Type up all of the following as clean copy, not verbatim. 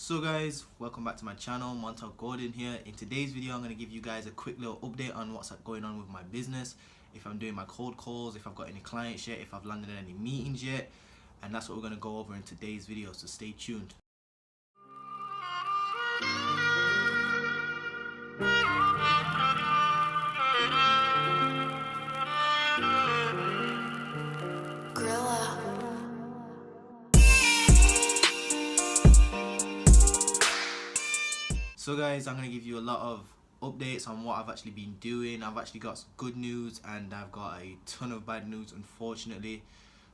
So guys, welcome back to my channel. Montell here. In today's video, I'm going to give you guys a quick little update on what's going on with my business, if I'm doing my cold calls, if I've got any clients yet, if I've landed any meetings yet, and that's what we're going to go over in today's video, so stay tuned. So guys, I'm going to give you a lot of updates on what I've actually been doing. I've actually got some good news and I've got a ton of bad news, unfortunately.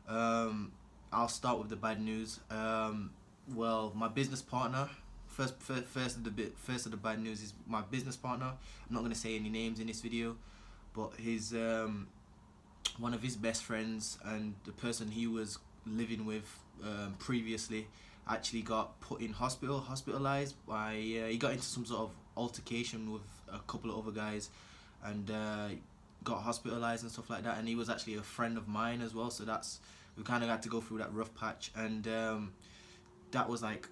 I'll start with the bad news. Well, my business partner, first of the bad news is my business partner. I'm not going to say any names in this video, but his one of his best friends and the person he was living with previously actually got put in hospitalized by he got into some sort of altercation with a couple of other guys and got hospitalized and stuff like that, and he was actually a friend of mine as well, so we kind of had to go through that rough patch, and that was like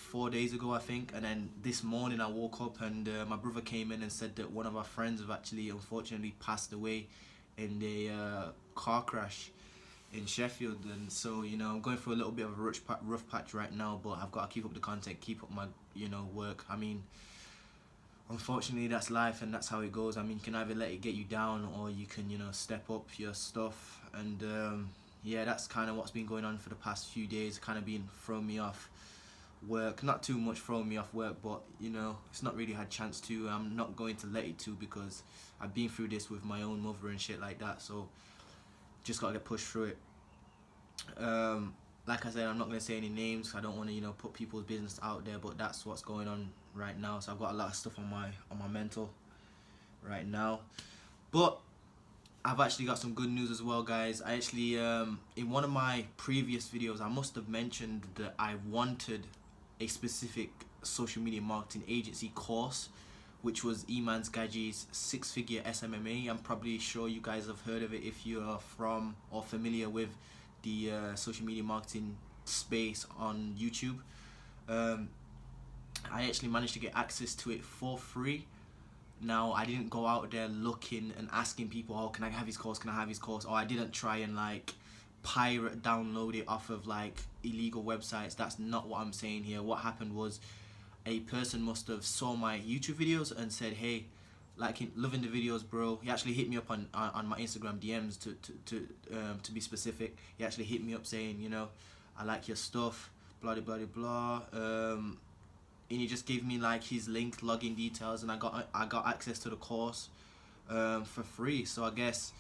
4 days ago, I think. And then this morning I woke up and my brother came in and said that one of our friends have actually unfortunately passed away in a car crash in Sheffield. And so, you know, I'm going through a little bit of a rough patch right now, but I've got to keep up the content, keep up my, you know, work. I mean, unfortunately that's life and that's how it goes. I mean, you can either let it get you down or you can, you know, step up your stuff. And yeah, that's kind of what's been going on for the past few days, kind of been throwing me off work. Not too much throwing me off work, but you know, it's not really had chance to. I'm not going to let it to, because I've been through this with my own mother and shit like that, so just gotta get pushed through it. Like I said, I'm not gonna say any names. I don't want to, you know, put people's business out there, but that's what's going on right now. So I've got a lot of stuff on my mental right now, but I've actually got some good news as well, guys. I actually in one of my previous videos I must have mentioned that I wanted a specific social media marketing agency course, which was Iman Gaji's 6-figure SMMA. I'm probably sure you guys have heard of it if you are from or familiar with the social media marketing space on YouTube. I actually managed to get access to it for free. Now, I didn't go out there looking and asking people, oh, can I have his course, can I have his course? Or I didn't try and like pirate download it off of like illegal websites. That's not what I'm saying here. What happened was a person must have saw my YouTube videos and said, hey, like, loving the videos, bro. He actually hit me up on my Instagram DMs to be specific. He actually hit me up saying, you know, I like your stuff, blah blah blah blah. And he just gave me like his link, login details, and I got access to the course for free. So I guess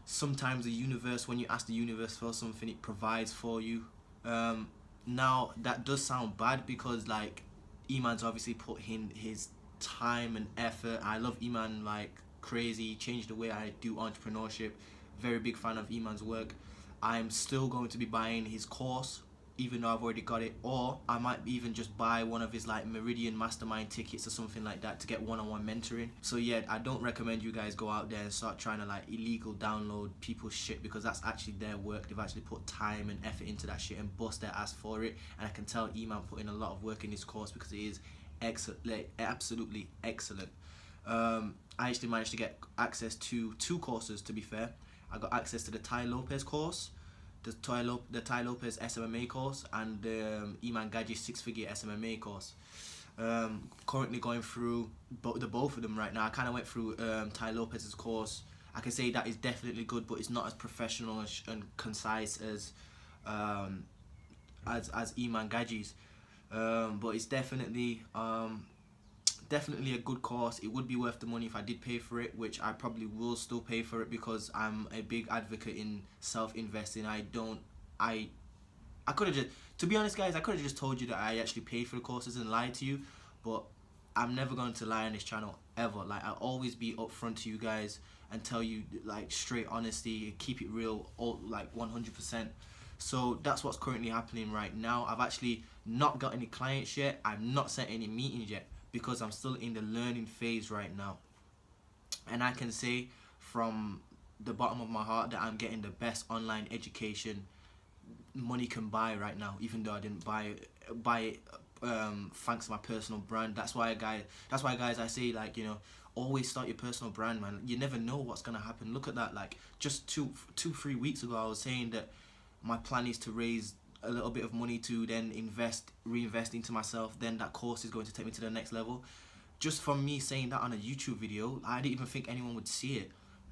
sometimes the universe, when you ask the universe for something, it provides for you. Now that does sound bad, because like Iman's obviously put in his time and effort. I love Iman like crazy, changed the way I do entrepreneurship. Very big fan of Iman's work. I'm still going to be buying his course, even though I've already got it, or I might even just buy one of his like Meridian Mastermind tickets or something like that to get one-on-one mentoring. So yeah, I don't recommend you guys go out there and start trying to like illegal download people's shit, because that's actually their work. They've actually put time and effort into that shit and bust their ass for it. And I can tell Iman put in a lot of work in this course, because it is excellent, like, absolutely excellent. I actually managed to get access to 2 courses, to be fair. I got access to the Tai Lopez course, the Tai Lopez SMMA course, and the Iman Gaji 6-figure SMMA course. Currently going through both of them right now. I kind of went through Tai Lopez's course. I can say that is definitely good, but it's not as professional and concise as Iman Gaji's. But it's definitely a good course. It would be worth the money if I did pay for it, which I probably will still pay for it, because I'm a big advocate in self-investing. I could have just, to be honest guys, I could have just told you that I actually paid for the courses and lied to you, but I'm never going to lie on this channel ever. Like, I'll always be upfront to you guys and tell you like straight honesty, keep it real, all like 100%. So that's what's currently happening right now. I've actually not got any clients yet. I've not set any meetings yet, because I'm still in the learning phase right now. And I can say from the bottom of my heart that I'm getting the best online education money can buy right now, even though I didn't buy it thanks to my personal brand. That's why guys I say, like, you know, always start your personal brand, man. You never know what's gonna happen. Look at that. Like, just 3 weeks ago I was saying that my plan is to raise a little bit of money to then reinvest into myself. Then that course is going to take me to the next level. Just from me saying that on a YouTube video, I didn't even think anyone would see it.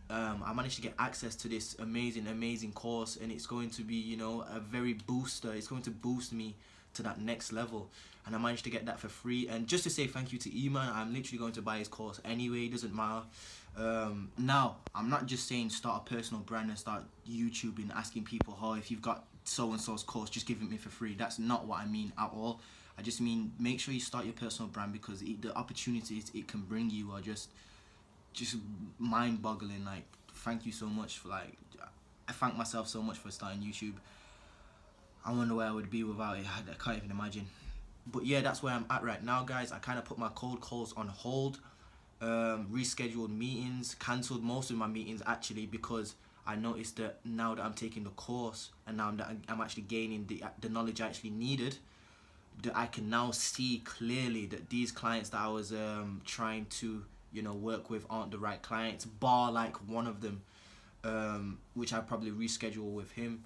I managed to get access to this amazing course, and it's going to be, you know, a very booster. It's going to boost me to that next level, and I managed to get that for free. And just to say thank you to Eman, I'm literally going to buy his course anyway. It doesn't matter. Now, I'm not just saying start a personal brand and start YouTubing, asking people, oh, if you've got so and so's course, just give it me for free. That's not what I mean at all. I just mean make sure you start your personal brand, because the opportunities it can bring you are just mind-boggling. Like, thank you so much for, like, I thank myself so much for starting YouTube. I wonder where I would be without it. I can't even imagine. But yeah, that's where I'm at right now, guys. I kind of put my cold calls on hold, rescheduled meetings, cancelled most of my meetings actually, because I noticed that now that I'm taking the course and now that I'm actually gaining the knowledge I actually needed, that I can now see clearly that these clients that I was trying to, you know, work with aren't the right clients, bar like one of them, which I probably reschedule with him.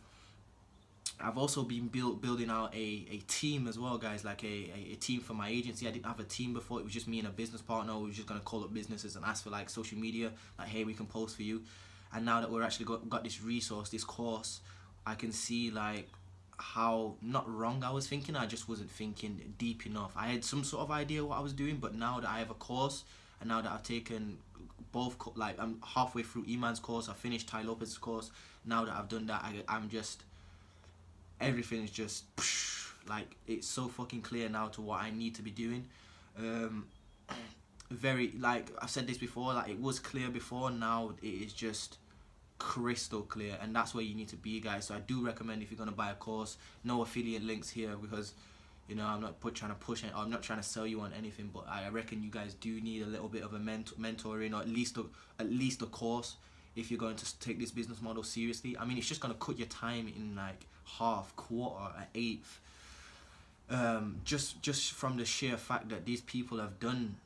I've also been building out a team as well, guys, like a team for my agency. I didn't have a team before. It was just me and a business partner. We were just going to call up businesses and ask for, like, social media, like, hey, we can post for you. And now that we're actually got this resource, this course, I can see, like, how not wrong I was thinking. I just wasn't thinking deep enough. I had some sort of idea what I was doing, but now that I have a course, and now that I've taken both, like, I'm halfway through Eman's course, I finished Ty Lopez's course. Now that I've done that, I'm just, everything is just like, it's so fucking clear now to what I need to be doing. Very, like I've said this before, like, it was clear before, now it is just crystal clear, and that's where you need to be, guys. So I do recommend, if you're gonna buy a course, no affiliate links here, because, you know, I'm not trying to push it, I'm not trying to sell you on anything, but I reckon you guys do need a little bit of a mentoring, or at least a course, if you're going to take this business model seriously. I mean, it's just gonna cut your time in, like, half, quarter, an eighth, just from the sheer fact that these people have done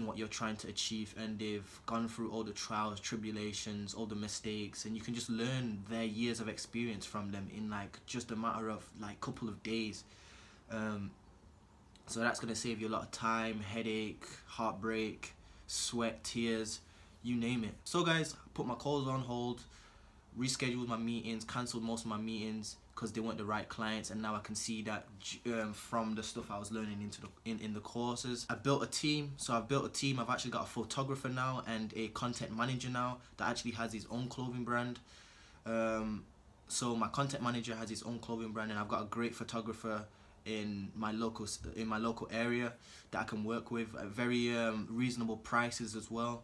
what you're trying to achieve, and they've gone through all the trials, tribulations, all the mistakes, and you can just learn their years of experience from them in, like, just a matter of, like, couple of days. So that's gonna save you a lot of time, headache, heartbreak, sweat, tears, you name it. So guys, I put my calls on hold, rescheduled my meetings, cancelled most of my meetings because they weren't the right clients, and now I can see that from the stuff I was learning in the courses. I built a team. So I've built a team. I've actually got a photographer now and a content manager now that actually has his own clothing brand. So my content manager has his own clothing brand, and I've got a great photographer in my local area that I can work with at very reasonable prices as well.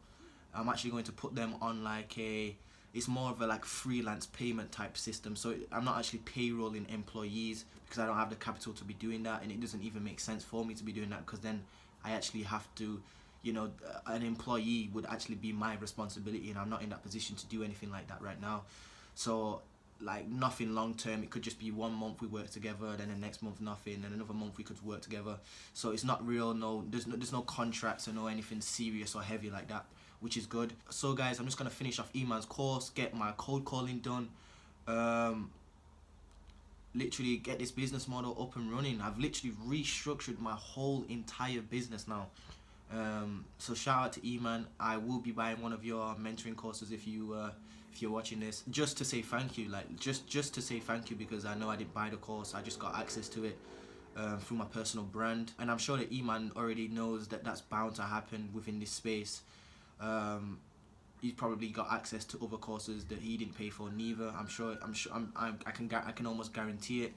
I'm actually going to put them on, like, it's more of a, like, freelance payment type system. So I'm not actually payrolling employees, because I don't have the capital to be doing that, and it doesn't even make sense for me to be doing that, because then I actually have to, you know, an employee would actually be my responsibility, and I'm not in that position to do anything like that right now. So, like, nothing long term. It could just be 1 month we work together, then the next month nothing, then another month we could work together. So it's not real. There's no contracts or no anything serious or heavy like that, which is good. So guys, I'm just gonna finish off Eman's course, get my cold calling done, literally get this business model up and running. I've literally restructured my whole entire business now. So shout out to Eman. I will be buying one of your mentoring courses if you're watching this, just to say thank you, like, just to say thank you, because I know I didn't buy the course, I just got access to it through my personal brand, and I'm sure that Eman already knows that that's bound to happen within this space. He's probably got access to other courses that he didn't pay for neither. I can almost guarantee it.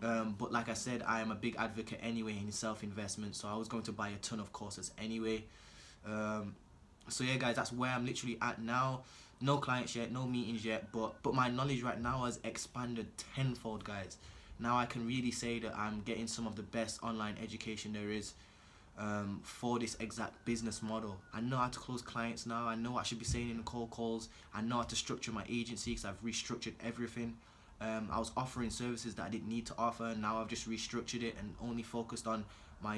But like I said, I am a big advocate anyway in self-investment, so I was going to buy a ton of courses anyway. So yeah, guys, that's where I'm literally at now. No clients yet, no meetings yet, but my knowledge right now has expanded tenfold, guys. Now I can really say that I'm getting some of the best online education there is for this exact business model. I know how to close clients now. I know what I should be saying in the cold calls. I know how to structure my agency, because I've restructured everything. I was offering services that I didn't need to offer, and now I've just restructured it and only focused on my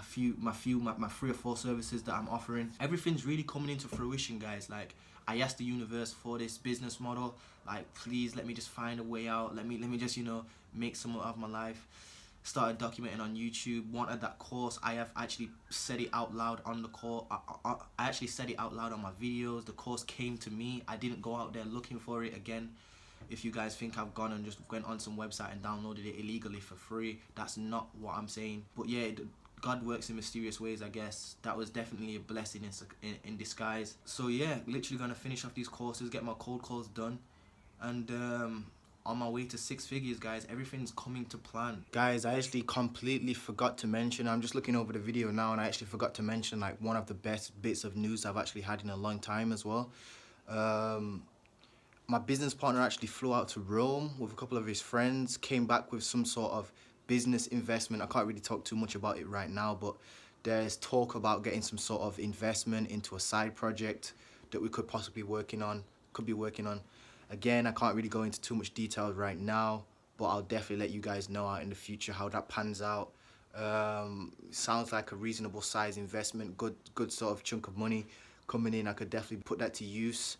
3 or 4 services that I'm offering. Everything's really coming into fruition, guys. Like, I asked the universe for this business model, like, please let me just find a way out. Let me just, you know, make somewhat of my life. Started documenting on YouTube, wanted that course. I have actually said it out loud on the course. I actually said it out loud on my videos. The course came to me. I didn't go out there looking for it. Again, if you guys think I've gone and just went on some website and downloaded it illegally for free, that's not what I'm saying. But yeah, God works in mysterious ways, I guess. That was definitely a blessing in disguise. So yeah, literally gonna finish off these courses, get my cold calls done, and on my way to 6 figures, guys. Everything's coming to plan. Guys, I actually completely forgot to mention, I'm just looking over the video now, and I actually forgot to mention like one of the best bits of news I've actually had in a long time as well. My business partner actually flew out to Rome with a couple of his friends, came back with some sort of business investment. I can't really talk too much about it right now, but there's talk about getting some sort of investment into a side project that we could possibly be working on. Again, I can't really go into too much detail right now, but I'll definitely let you guys know out in the future how that pans out. Sounds like a reasonable size investment, good sort of chunk of money coming in. I could definitely put that to use.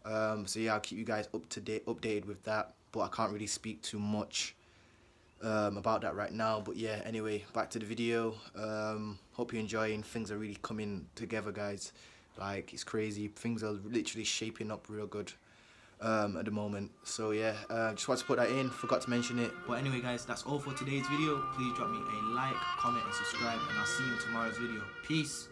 So yeah, I'll keep you guys updated with that, but I can't really speak too much about that right now. But yeah, anyway, back to the video. Hope you're enjoying. Things are really coming together, guys. Like, it's crazy. Things are literally shaping up real good at the moment. So yeah, just wanted to put that in, forgot to mention it. But anyway, guys, that's all for today's video. Please drop me a like, comment and subscribe, and I'll see you in tomorrow's video. Peace.